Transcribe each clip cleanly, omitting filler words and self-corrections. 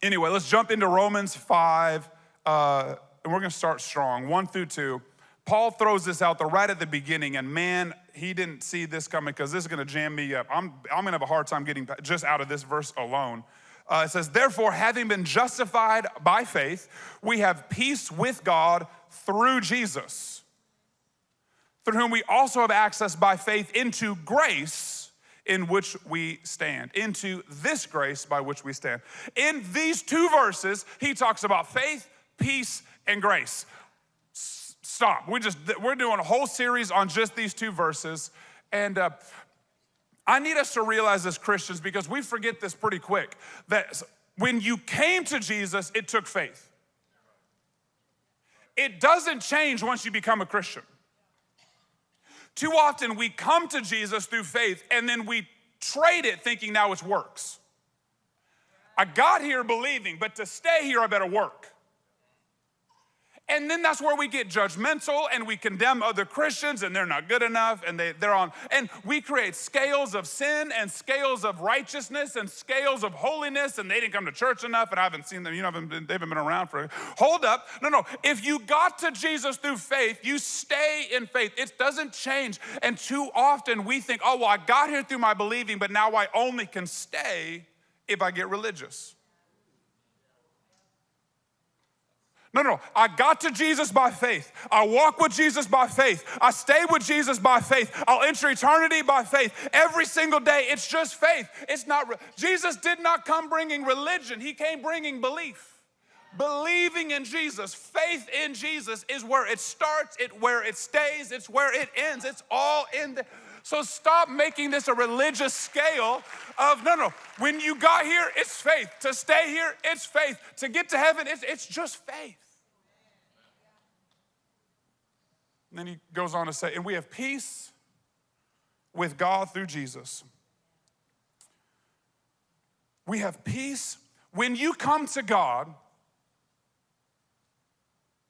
Anyway, let's jump into Romans 5, and we're gonna start strong, 1 through 2. Paul throws this out there right at the beginning, and man, he didn't see this coming because this is gonna jam me up. I'm gonna have a hard time getting just out of this verse alone. It says, therefore, having been justified by faith, we have peace with God through Jesus, through whom we also have access by faith into grace in which we stand, into this grace by which we stand. In these two verses, he talks about faith, peace, and grace. Stop. We're doing a whole series on just these two verses, and I need us to realize as Christians, because we forget this pretty quick, that when you came to Jesus, it took faith. It doesn't change once you become a Christian. Too often we come to Jesus through faith and then we trade it thinking now it's works. I got here believing, but to stay here I better work. And then that's where we get judgmental and we condemn other Christians and they're not good enough and and we create scales of sin and scales of righteousness and scales of holiness, and they didn't come to church enough and I haven't seen them, they haven't been around for, hold up. No, if you got to Jesus through faith, you stay in faith. It doesn't change. And too often we think, oh, well, I got here through my believing, but now I only can stay if I get religious. No, I got to Jesus by faith. I walk with Jesus by faith. I stay with Jesus by faith. I'll enter eternity by faith. Every single day, it's just faith. It's not, Jesus did not come bringing religion. He came bringing belief. Believing in Jesus, faith in Jesus is where it starts, where it stays, it's where it ends. It's all in there. So stop making this a religious scale of, no. When you got here, it's faith. To stay here, it's faith. To get to heaven, it's just faith. And then he goes on to say, and we have peace with God through Jesus. We have peace. When you come to God,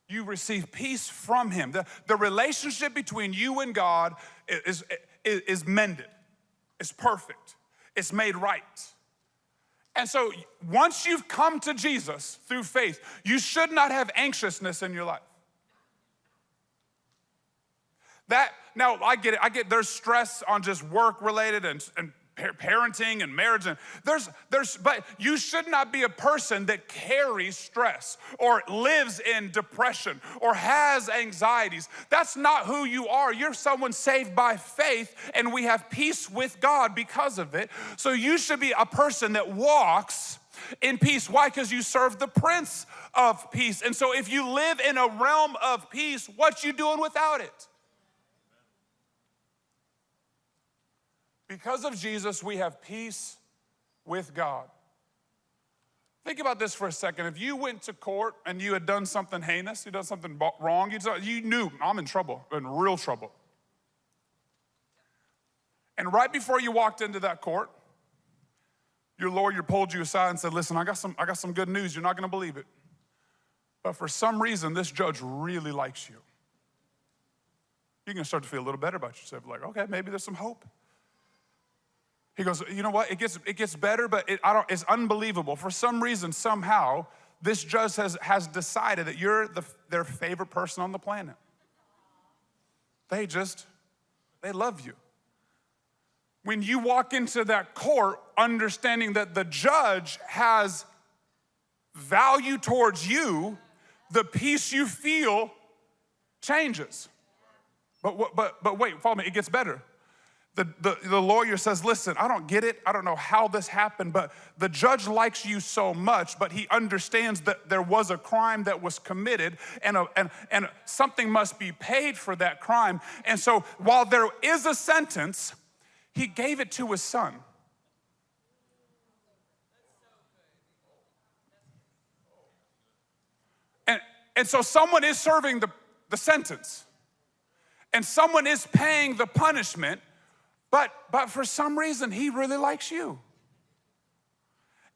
you receive peace from him. The relationship between you and God is mended. It's perfect. It's made right. And so once you've come to Jesus through faith, you should not have anxiousness in your life. Now I get it. There's stress on just work related and parenting and marriage, and but you should not be a person that carries stress or lives in depression or has anxieties. That's not who you are. You're someone saved by faith, and we have peace with God because of it. So you should be a person that walks in peace. Why? Because you serve the Prince of Peace. And so if you live in a realm of peace, what you doing without it? Because of Jesus, we have peace with God. Think about this for a second. If you went to court and you had done something heinous, you done something wrong, you knew, I'm in trouble, in real trouble. And right before you walked into that court, your lawyer pulled you aside and said, listen, I got some good news. You're not going to believe it. But for some reason, this judge really likes you. You're going to start to feel a little better about yourself. Like, okay, maybe there's some hope. He goes, you know what? It gets better, but it's unbelievable. For some reason, somehow, this judge has decided that you're their favorite person on the planet. They love you. When you walk into that court, understanding that the judge has value towards you, the peace you feel changes. But wait, follow me. It gets better. The lawyer says, listen, I don't get it. I don't know how this happened, but the judge likes you so much, but he understands that there was a crime that was committed and something must be paid for that crime. And so while there is a sentence, he gave it to his son. And so someone is serving the sentence and someone is paying the punishment. But for some reason, he really likes you.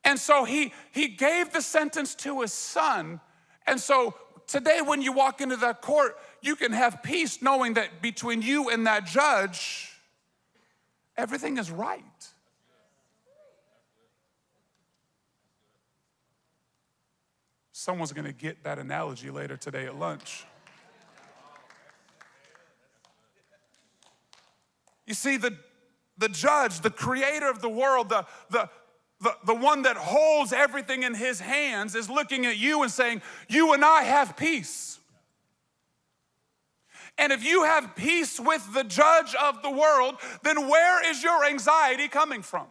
And so he gave the sentence to his son. And so today when you walk into that court, you can have peace knowing that between you and that judge, everything is right. Someone's going to get that analogy later today at lunch. You see, the judge, the creator of the world, the one that holds everything in his hands is looking at you and saying, you and I have peace. And if you have peace with the judge of the world, then where is your anxiety coming from?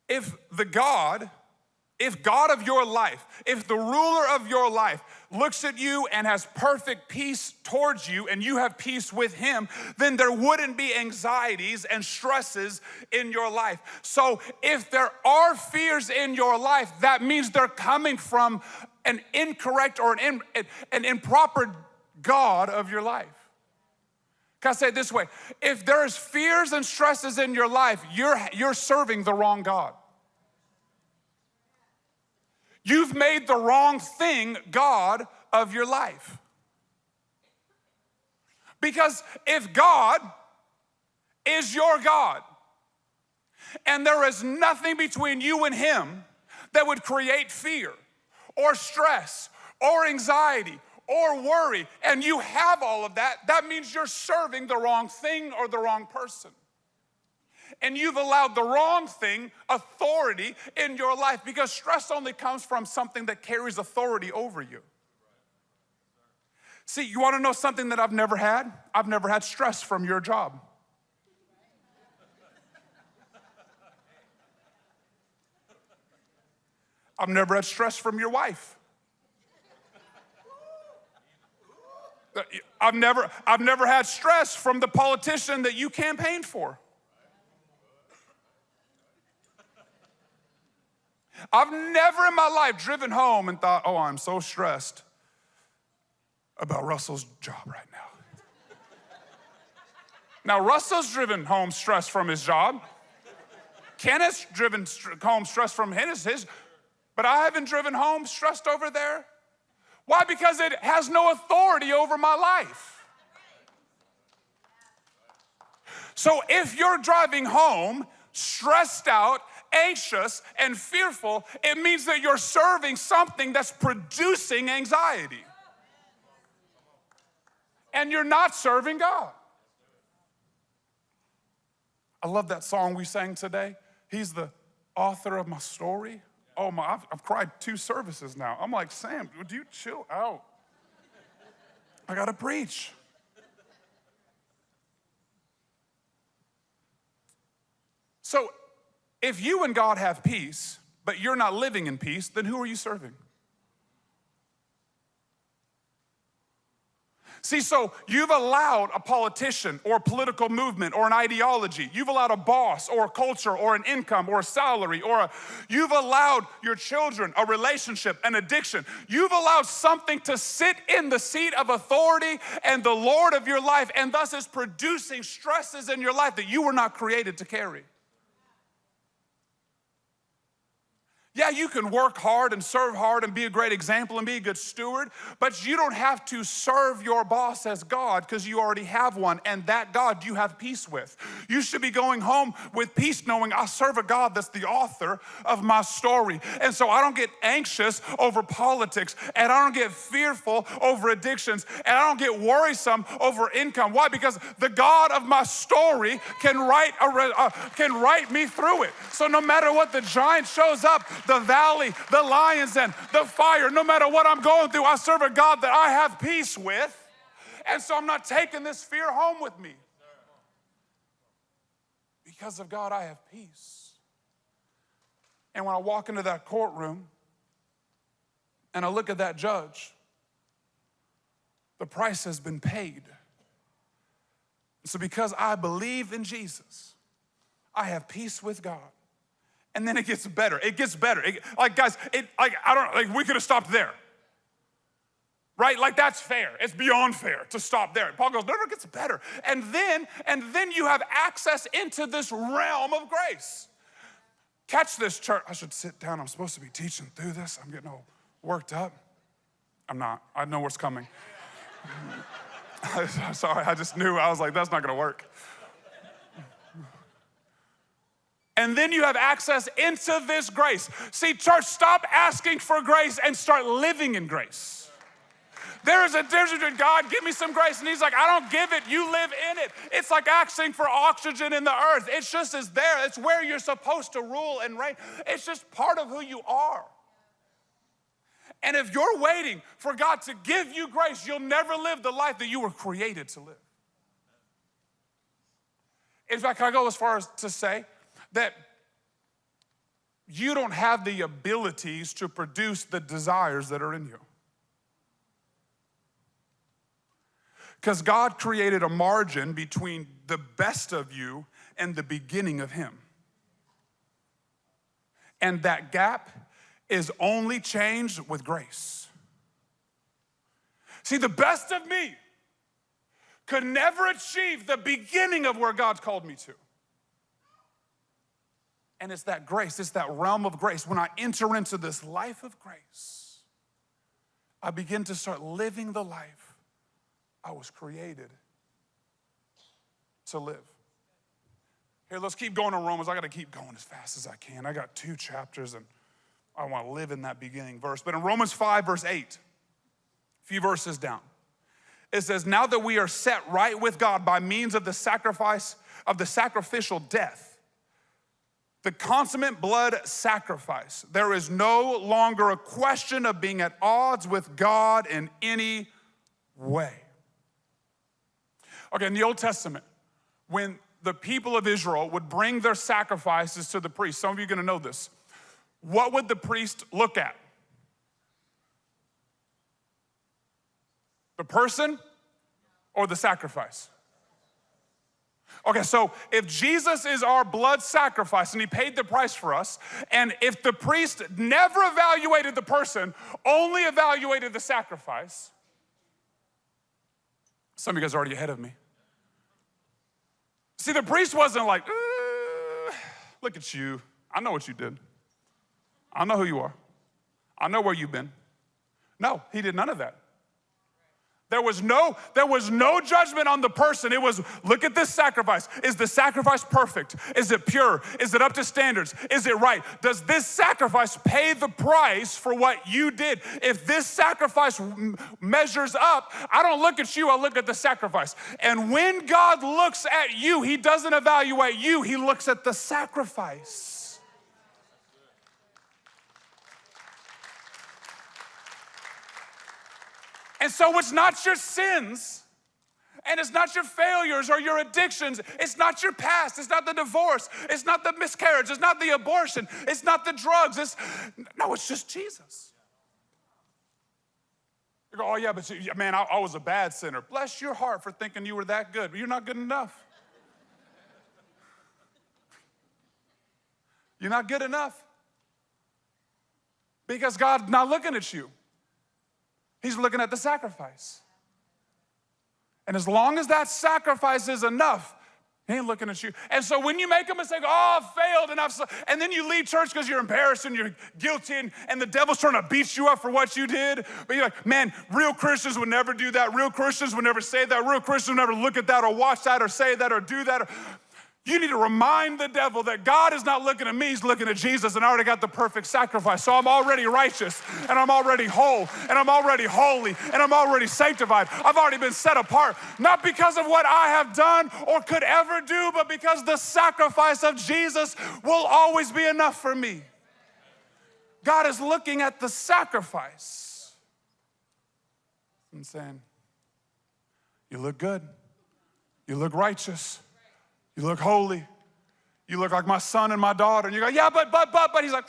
If God of your life, if the ruler of your life looks at you and has perfect peace towards you and you have peace with him, then there wouldn't be anxieties and stresses in your life. So if there are fears in your life, that means they're coming from an incorrect or an improper God of your life. Can I say it this way? If there's fears and stresses in your life, you're serving the wrong God. You've made the wrong thing God of your life. Because if God is your God, and there is nothing between you and him that would create fear or stress or anxiety or worry, and you have all of that, that means you're serving the wrong thing or the wrong person. And you've allowed the wrong thing authority in your life, because stress only comes from something that carries authority over you. See, you want to know something that I've never had? I've never had stress from your job. I've never had stress from your wife. I've never had stress from the politician that you campaigned for. I've never in my life driven home and thought, oh, I'm so stressed about Russell's job right now. Now, Russell's driven home stressed from his job. Kenneth's driven home stressed from his, but I haven't driven home stressed over there. Why? Because it has no authority over my life. So if you're driving home stressed out, anxious, and fearful, it means that you're serving something that's producing anxiety. And you're not serving God. I love that song we sang today. He's the author of my story. Oh my, I've cried 2 services now. I'm like, Sam, would you chill out? I gotta preach. So if you and God have peace, but you're not living in peace, then who are you serving? See, so you've allowed a politician or a political movement or an ideology. You've allowed a boss or a culture or an income or a salary you've allowed your children, a relationship, an addiction. You've allowed something to sit in the seat of authority and the Lord of your life, and thus is producing stresses in your life that you were not created to carry. Yeah, you can work hard and serve hard and be a great example and be a good steward, but you don't have to serve your boss as God, because you already have one, and that God you have peace with. You should be going home with peace, knowing I serve a God that's the author of my story. And so I don't get anxious over politics, and I don't get fearful over addictions, and I don't get worrisome over income. Why? Because the God of my story can write me through it. So no matter what the giant shows up, the valley, the lions, and the fire, no matter what I'm going through, I serve a God that I have peace with. And so I'm not taking this fear home with me. Because of God, I have peace. And when I walk into that courtroom and I look at that judge, the price has been paid. So because I believe in Jesus, I have peace with God. And then it gets better. It gets better. Guys, we could have stopped there. Right? Like, that's fair. It's beyond fair to stop there. Paul goes, no, it gets better. And then you have access into this realm of grace. Catch this, church. I should sit down. I'm supposed to be teaching through this. I'm getting all worked up. I'm not. I know what's coming. Sorry, I just knew. I was like, that's not going to work. And then you have access into this grace. See, church, stop asking for grace and start living in grace. There's a difference between God, give me some grace, and he's like, I don't give it, you live in it. It's like asking for oxygen in the earth. It's just is there. It's where you're supposed to rule and reign. It's just part of who you are. And if you're waiting for God to give you grace, you'll never live the life that you were created to live. In fact, can I go as far as to say that you don't have the abilities to produce the desires that are in you? Because God created a margin between the best of you and the beginning of him. And that gap is only changed with grace. See, the best of me could never achieve the beginning of where God's called me to. And it's that grace, it's that realm of grace. When I enter into this life of grace, I begin to start living the life I was created to live. Here, let's keep going on Romans. I got to keep going as fast as I can. I got 2 chapters and I want to live in that beginning verse. But in Romans 5, verse 8, a few verses down, it says, now that we are set right with God by means of the sacrifice of the sacrificial death, the consummate blood sacrifice, there is no longer a question of being at odds with God in any way. Okay, in the Old Testament, when the people of Israel would bring their sacrifices to the priest, some of you are gonna know this, what would the priest look at? The person or the sacrifice? Okay, so if Jesus is our blood sacrifice and he paid the price for us, and if the priest never evaluated the person, only evaluated the sacrifice, some of you guys are already ahead of me. See, the priest wasn't like, look at you. I know what you did. I know who you are. I know where you've been. No, he did none of that. There was no judgment on the person. It was, look at this sacrifice. Is the sacrifice perfect? Is it pure? Is it up to standards? Is it right? Does this sacrifice pay the price for what you did? If this sacrifice measures up, I don't look at you, I look at the sacrifice. And when God looks at you, he doesn't evaluate you, he looks at the sacrifice. And so it's not your sins, and it's not your failures or your addictions. It's not your past. It's not the divorce. It's not the miscarriage. It's not the abortion. It's not the drugs. It's just Jesus. You go, oh yeah, but man, I was a bad sinner. Bless your heart for thinking you were that good. But you're not good enough. You're not good enough. Because God's not looking at you. He's looking at the sacrifice. And as long as that sacrifice is enough, he ain't looking at you. And so when you make a mistake, oh, I failed, and then you leave church because you're embarrassed and you're guilty and the devil's trying to beat you up for what you did. But you're like, man, real Christians would never do that. Real Christians would never say that. Real Christians would never look at that or watch that or say that or do that. You need to remind the devil that God is not looking at me, he's looking at Jesus, and I already got the perfect sacrifice. So I'm already righteous, and I'm already whole, and I'm already holy, and I'm already sanctified. I've already been set apart, not because of what I have done or could ever do, but because the sacrifice of Jesus will always be enough for me. God is looking at the sacrifice and saying, you look good, you look righteous, you look holy. You look like my son and my daughter. And you go, yeah, but. He's like,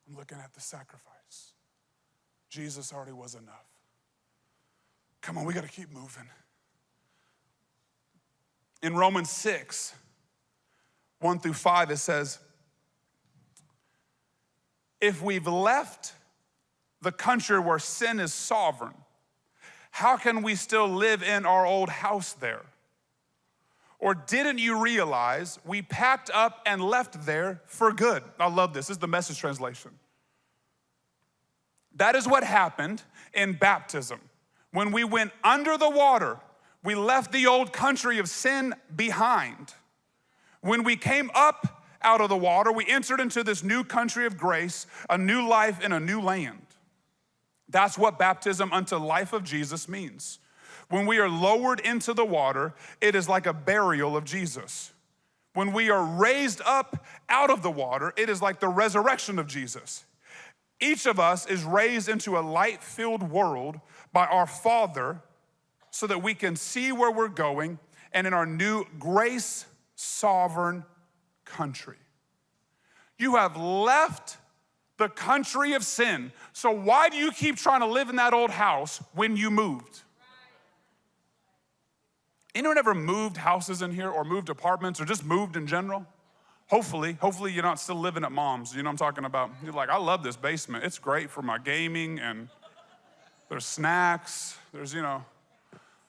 I'm looking at the sacrifice. Jesus already was enough. Come on, we got to keep moving. In Romans 6, 1-5, it says, if we've left the country where sin is sovereign, how can we still live in our old house there? Or didn't you realize we packed up and left there for good? I love this. This is the Message translation. That is what happened in baptism. When we went under the water, we left the old country of sin behind. When we came up out of the water, we entered into this new country of grace, a new life in a new land. That's what baptism unto life of Jesus means. When we are lowered into the water, it is like a burial of Jesus. When we are raised up out of the water, it is like the resurrection of Jesus. Each of us is raised into a light-filled world by our Father so that we can see where we're going and in our new grace sovereign country. You have left the country of sin. So why do you keep trying to live in that old house when you moved? Anyone ever moved houses in here or moved apartments or just moved in general? Hopefully you're not still living at mom's. You know what I'm talking about? You're like, I love this basement. It's great for my gaming and there's snacks. There's,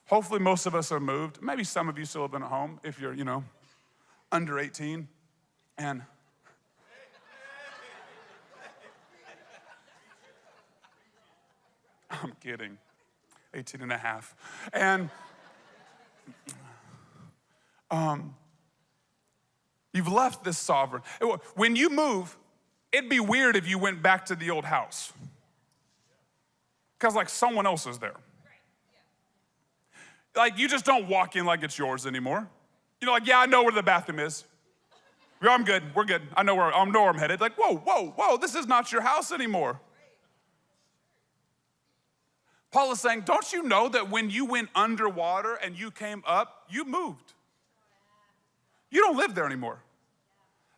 hopefully most of us are moved. Maybe some of you still have been at home if you're, under 18. And I'm kidding, 18 and a half. And you've left this sovereign. When you move, it'd be weird if you went back to the old house. Because like someone else is there. Like you just don't walk in like it's yours anymore. Yeah, I know where the bathroom is. Yeah, I'm good, we're good. I know where I'm headed. Like, whoa, this is not your house anymore. Paul is saying, don't you know that when you went underwater and you came up, you moved? You don't live there anymore.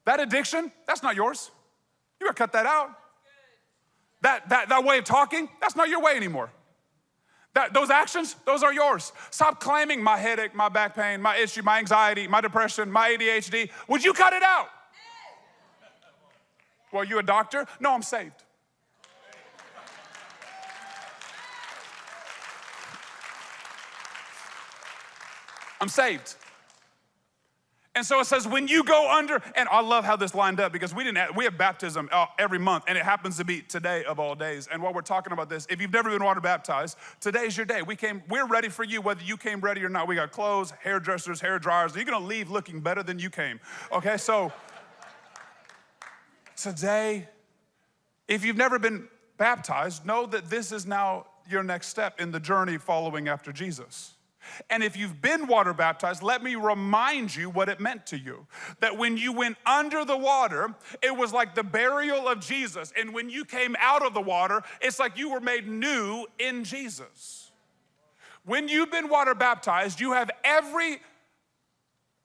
That addiction, that's not yours. You gotta cut that out. That way of talking, that's not your way anymore. Those actions, those are yours. Stop claiming my headache, my back pain, my issue, my anxiety, my depression, my ADHD. Would you cut it out? Well, you a doctor? No, I'm saved. I'm saved. And so it says, when you go under, and I love how this lined up because we have baptism every month, and it happens to be today of all days. And while we're talking about this, if you've never been water baptized, today's your day. We're ready for you, whether you came ready or not. We got clothes, hairdressers, hair dryers. You're gonna leave looking better than you came. Okay, so today, if you've never been baptized, know that this is now your next step in the journey following after Jesus. And if you've been water baptized, let me remind you what it meant to you. That when you went under the water, it was like the burial of Jesus. And when you came out of the water, it's like you were made new in Jesus. When you've been water baptized, you have every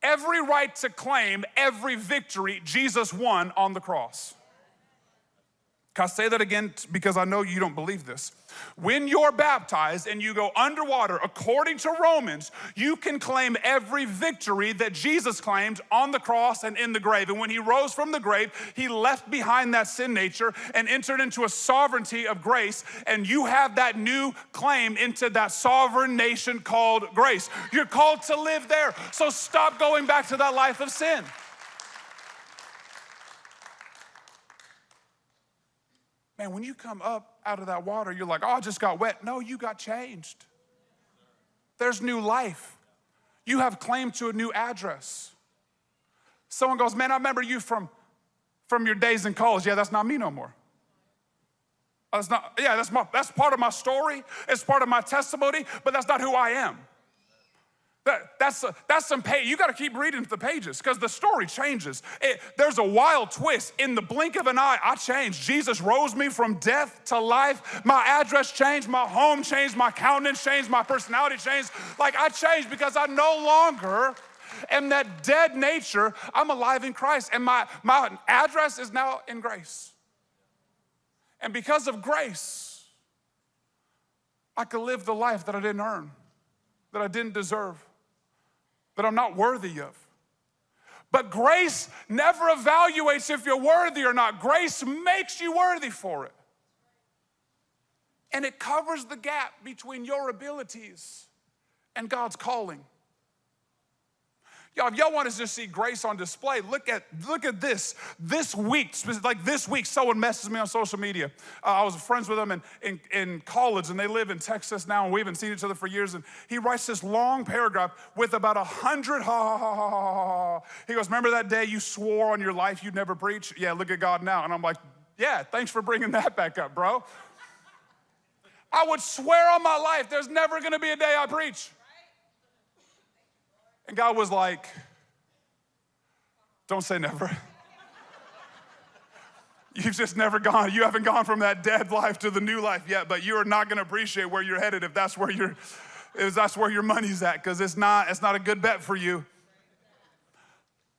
right to claim every victory Jesus won on the cross. Can I say that again? Because I know you don't believe this. When you're baptized and you go underwater, according to Romans, you can claim every victory that Jesus claimed on the cross and in the grave. And when he rose from the grave, he left behind that sin nature and entered into a sovereignty of grace. And you have that new claim into that sovereign nation called grace. You're called to live there. So stop going back to that life of sin. Man, when you come up out of that water, you're like, oh, I just got wet. No, you got changed. There's new life. You have claim to a new address. Someone goes, man, I remember you from your days in college. Yeah, that's not me no more. That's part of my story. It's part of my testimony, but that's not who I am. That's some page. You got to keep reading the pages because the story changes. There's a wild twist. In the blink of an eye, I changed. Jesus rose me from death to life. My address changed. My home changed. My countenance changed. My personality changed. Like I changed because I no longer am that dead nature. I'm alive in Christ. And my address is now in grace. And because of grace, I could live the life that I didn't earn, that I didn't deserve, that I'm not worthy of. But grace never evaluates if you're worthy or not. Grace makes you worthy for it. And it covers the gap between your abilities and God's calling. Y'all, if y'all want to just see grace on display, look at this. This week, like this week, someone messaged me on social media. I was friends with them in college, and they live in Texas now, and we haven't seen each other for years. And he writes this long paragraph with about 100 ha ha ha ha ha. He goes, remember that day you swore on your life you'd never preach? Yeah, look at God now. And I'm like, yeah, thanks for bringing that back up, bro. I would swear on my life there's never going to be a day I preach. And God was like, don't say never. You've just never gone, you haven't gone from that dead life to the new life yet, but you are not gonna appreciate where you're headed if that's where your money's at, because it's not a good bet for you.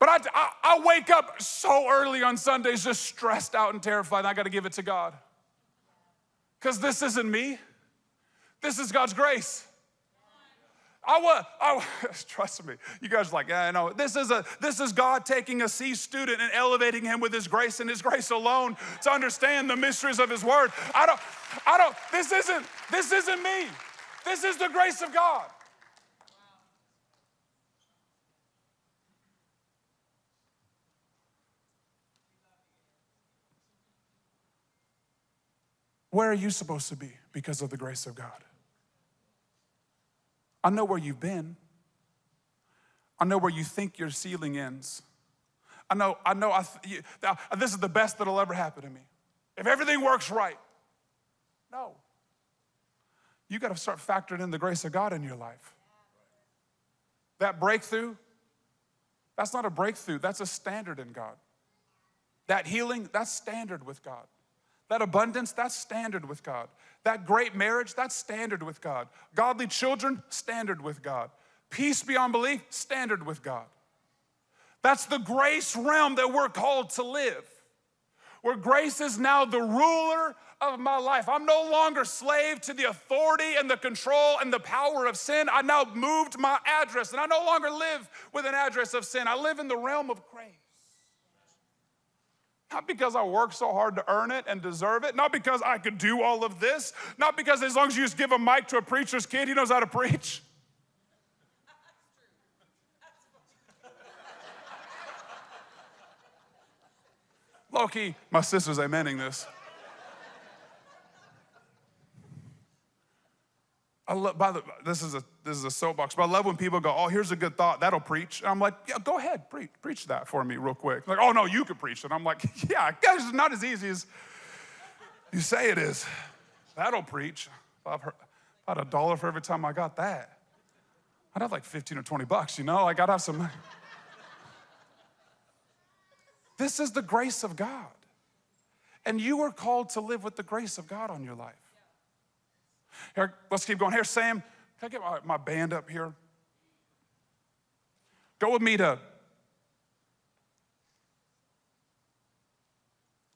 But I wake up so early on Sundays just stressed out and terrified, and I gotta give it to God. Because this isn't me, this is God's grace. Trust me. You guys are like, yeah, I know. This is God taking a C student and elevating him with his grace and his grace alone to understand the mysteries of his word. This isn't me. This is the grace of God. Where are you supposed to be because of the grace of God? I know where you've been. I know where you think your ceiling ends. This is the best that'll ever happen to me. If everything works right. No. You got to start factoring in the grace of God in your life. That breakthrough, that's not a breakthrough, that's a standard in God. That healing, that's standard with God. That abundance, that's standard with God. That great marriage, that's standard with God. Godly children, standard with God. Peace beyond belief, standard with God. That's the grace realm that we're called to live. Where grace is now the ruler of my life. I'm no longer slave to the authority and the control and the power of sin. I now moved my address, and I no longer live with an address of sin. I live in the realm of grace. Not because I worked so hard to earn it and deserve it. Not because I could do all of this. Not because as long as you just give a mic to a preacher's kid, he knows how to preach. Low-key, my sister's amening this. This is a soapbox, but I love when people go, oh, here's a good thought, that'll preach. And I'm like, yeah, go ahead, preach that for me real quick. Like, oh no, you could preach it. I'm like, yeah, it's not as easy as you say it is. That'll preach. I've heard about $1 for every time I got that. I'd have like 15 or 20 bucks, you know? Like, I'd have some money. This is the grace of God. And you are called to live with the grace of God on your life. Here, let's keep going. Here, Sam, can I get my band up here? Go with me to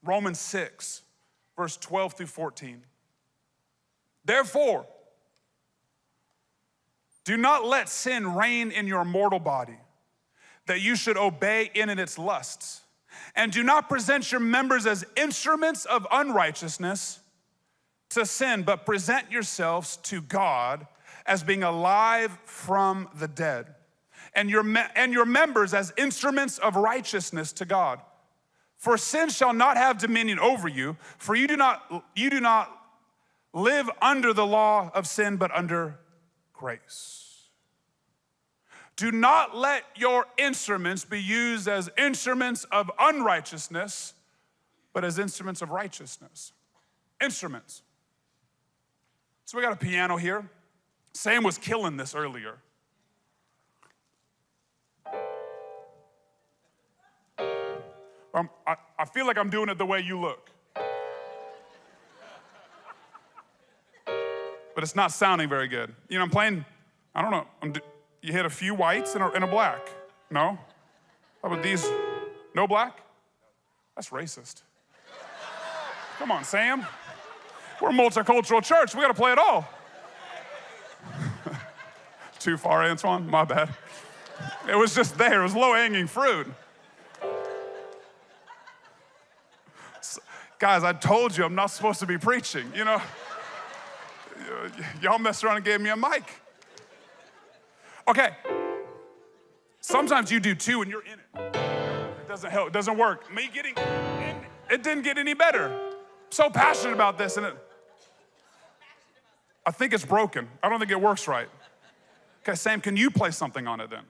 Romans 6, verse 12 through 14. Therefore, do not let sin reign in your mortal body, that you should obey in its lusts. And do not present your members as instruments of unrighteousness to sin, but present yourselves to God as being alive from the dead, and your members as instruments of righteousness to God. For sin shall not have dominion over you, for you do not live under the law of sin, but under grace. Do not let your instruments be used as instruments of unrighteousness, but as instruments of righteousness. Instruments. So we got a piano here. Sam was killing this earlier. I feel like I'm doing it the way you look. But it's not sounding very good. You know, I'm playing, I don't know, you hit a few whites and a black. No? How about these? No black? That's racist. Come on, Sam. We're a multicultural church. We got to play it all. Too far, Antoine? My bad. It was just there. It was low-hanging fruit. Guys, I told you I'm not supposed to be preaching, you know. Y'all messed around and gave me a mic. Okay. Sometimes you do too and you're in it. It doesn't help, it doesn't work. Me getting in, it didn't get any better. I'm so passionate about this and I think it's broken. I don't think it works right. Okay, Sam, can you play something on it then?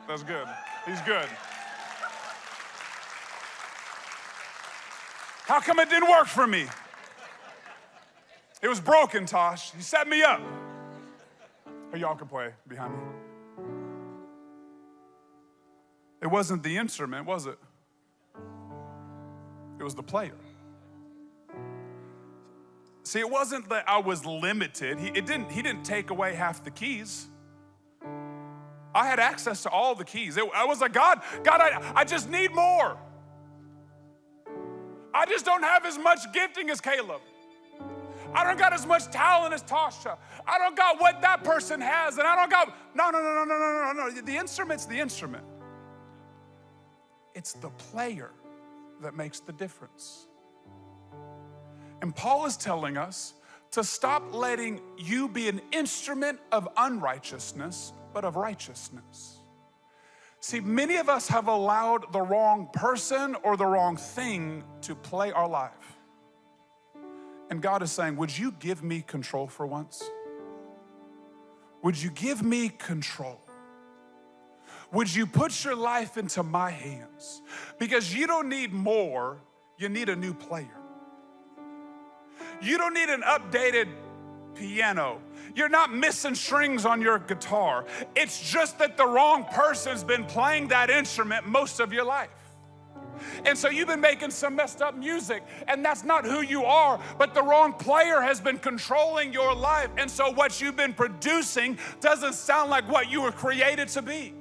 That's good. He's good. How come it didn't work for me? It was broken, Tosh. He set me up. Hey, y'all can play behind me. It wasn't the instrument, was it? It was the player. See, it wasn't that I was limited. He didn't take away half the keys. I had access to all the keys. I was like, God, I just need more. I just don't have as much gifting as Caleb. I don't got as much talent as Tasha. I don't got what that person has, and I don't got, no. The instrument's the instrument. It's the player that makes the difference. And Paul is telling us to stop letting you be an instrument of unrighteousness, but of righteousness. See, many of us have allowed the wrong person or the wrong thing to play our life. And God is saying, would you give me control for once? Would you give me control? Would you put your life into my hands? Because you don't need more, you need a new player. You don't need an updated piano. You're not missing strings on your guitar. It's just that the wrong person's been playing that instrument most of your life. And so you've been making some messed up music, and that's not who you are, but the wrong player has been controlling your life. And so what you've been producing doesn't sound like what you were created to be.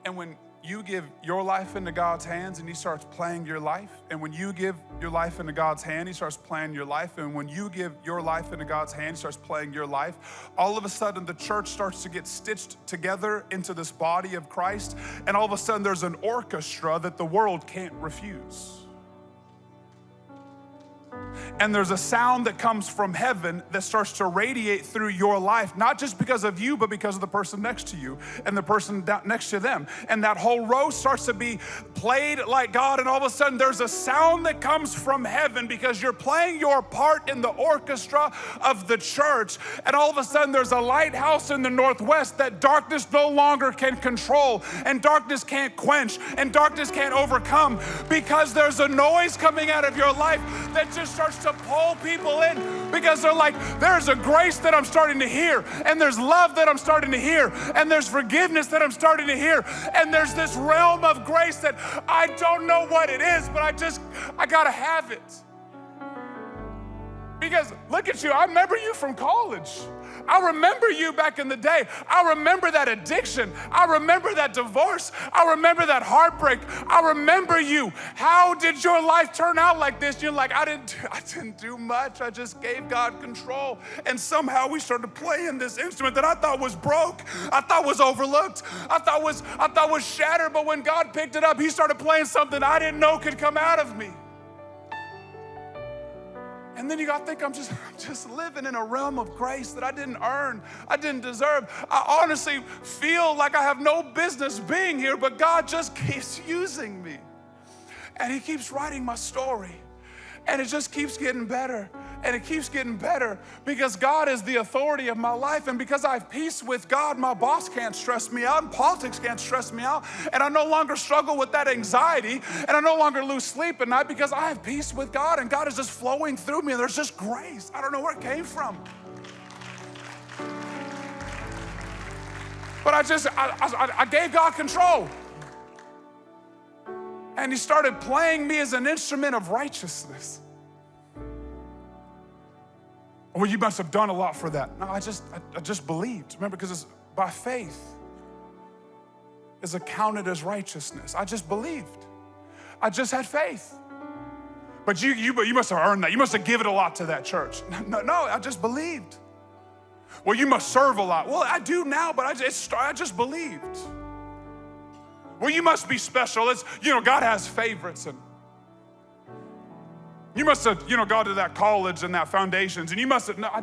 And when you give your life into God's hands and He starts playing your life, and when you give your life into God's hand, He starts playing your life, and when you give your life into God's hand, He starts playing your life, all of a sudden the church starts to get stitched together into this body of Christ, and all of a sudden there's an orchestra that the world can't refuse. And there's a sound that comes from heaven that starts to radiate through your life, not just because of you, but because of the person next to you and the person next to them. And that whole row starts to be played like God, and all of a sudden there's a sound that comes from heaven because you're playing your part in the orchestra of the church. And all of a sudden there's a lighthouse in the northwest that darkness no longer can control, and darkness can't quench, and darkness can't overcome, because there's a noise coming out of your life that just starts to pull people in, because they're like, there's a grace that I'm starting to hear, and there's love that I'm starting to hear, and there's forgiveness that I'm starting to hear, and there's this realm of grace that I don't know what it is, but I gotta have it. Because look at you, I remember you from college. I remember you back in the day. I remember that addiction. I remember that divorce. I remember that heartbreak. I remember you. How did your life turn out like this? You're like, I didn't do much. I just gave God control. And somehow we started playing this instrument that I thought was broke. I thought was overlooked. I thought was shattered. But when God picked it up, He started playing something I didn't know could come out of me. And then you gotta think I'm just living in a realm of grace that I didn't earn, I didn't deserve. I honestly feel like I have no business being here, but God just keeps using me. And He keeps writing my story. And it just keeps getting better. And it keeps getting better because God is the authority of my life. And because I have peace with God, my boss can't stress me out and politics can't stress me out. And I no longer struggle with that anxiety, and I no longer lose sleep at night because I have peace with God, and God is just flowing through me. And there's just grace. I don't know where it came from. But I gave God control. And he started playing me as an instrument of righteousness. Well, you must have done a lot for that. No, I just believed. Remember, because it's by faith is accounted as righteousness. I just believed. I just had faith. But you must have earned that. You must have given a lot to that church. No, I just believed. Well, you must serve a lot. Well, I do now, but I just believed. Well, you must be special. God has favorites, and you must have, gone to that college and that foundations, and you must have, no, I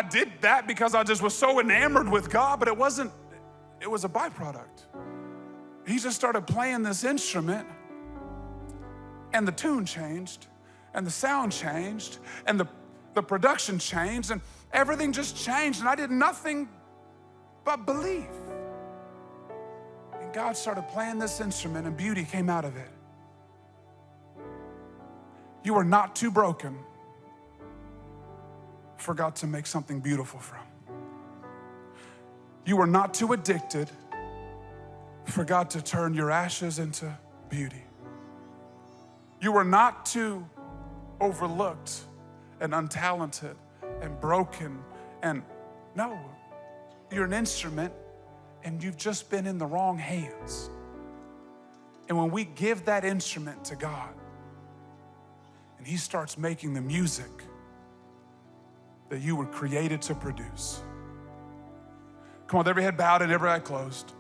did that because I just was so enamored with God, but it was a byproduct. He just started playing this instrument, and the tune changed, and the sound changed, and the production changed, and everything just changed, and I did nothing but believe. And God started playing this instrument, and beauty came out of it. You are not too broken for God to make something beautiful from. You are not too addicted for God to turn your ashes into beauty. You are not too overlooked and untalented and broken, and no, you're an instrument and you've just been in the wrong hands. And when we give that instrument to God and he starts making the music that you were created to produce. Come on, with every head bowed and every eye closed.